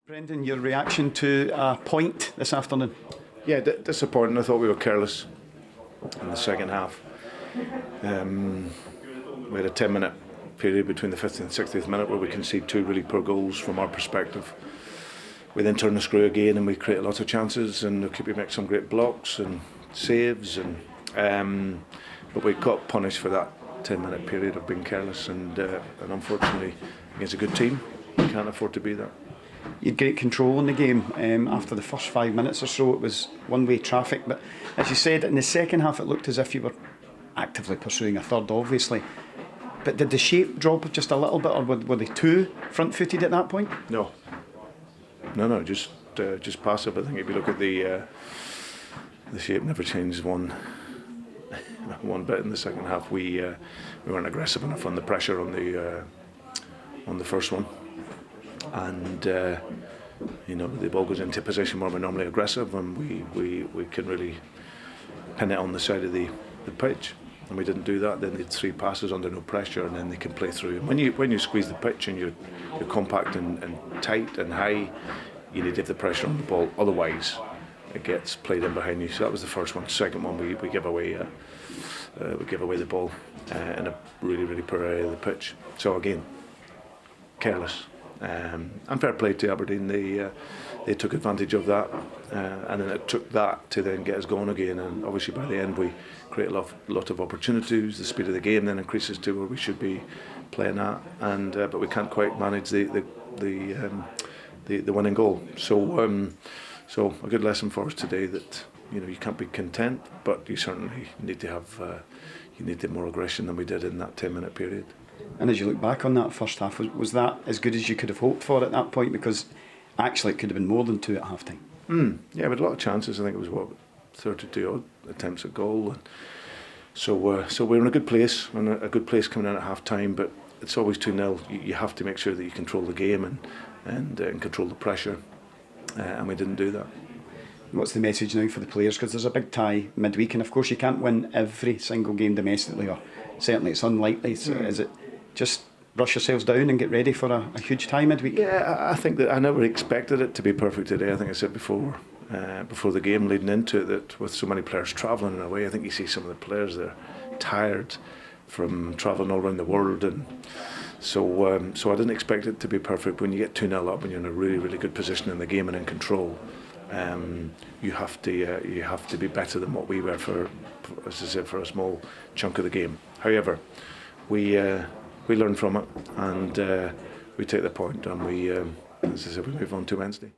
Brendan, your reaction to a point this afternoon? Yeah, disappointing. I thought we were careless in the second half. We had a 10-minute period between the 50th and 60th minute where we conceded two really poor goals from our perspective. We then turn the screw again and we create lots of chances, and we make some great blocks and saves, but we got punished for that 10-minute period of being careless, and unfortunately against a good team we can't afford to be that. You had great control in the game. After the first 5 minutes or so it was one-way traffic, but as you said, in the second half it looked as if you were actively pursuing a third, obviously. But did the shape drop just a little bit, or were they too front-footed at that point? No, just passive. I think if you look at the shape never changed one bit in the second half. We weren't aggressive enough on the pressure on the first one, and the ball goes into a position where we're normally aggressive, and we can really pin it on the side of the pitch, and we didn't do that. Then they had three passes under no pressure, and then they can play through. And when you squeeze the pitch and you're compact and tight and high, you need to have the pressure on the ball. Otherwise, it gets played in behind you. So that was the first one. Second one, we give away the ball in a really poor area of the pitch. So again, careless. And fair play to Aberdeen. They took advantage of that, and then it took that to then get us going again. And obviously by the end we create a lot of opportunities. The speed of the game then increases to where we should be playing at, and but we can't quite manage the winning goal. So a good lesson for us today that you can't be content, but you certainly need to have more aggression than we did in that 10-minute period. And as you look back on that first half, was that as good as you could have hoped for at that point? Because actually it could have been more than two at half time. Yeah, we had a lot of chances. I think it was 32 odd attempts at goal. And so we're in a good place. We're in a good place coming in at half time, but it's always 2-0. You have to make sure that you control the game and control the pressure, and we didn't do that. What's the message now for the players? Because there's a big tie midweek, and of course you can't win every single game domestically, or certainly it's unlikely. So is it just brush yourselves down and get ready for a huge tie midweek? Yeah, I think that I never expected it to be perfect today. I think I said before the game, leading into it, that with so many players travelling and away, I think you see some of the players, they're tired from travelling all around the world, and so I didn't expect it to be perfect. When you get 2-0 up and you're in a really good position in the game and in control, you have to be better than what we were for, as I said, for a small chunk of the game. However, we learn from it, and we take the point, and we, as I said, we move on to Wednesday.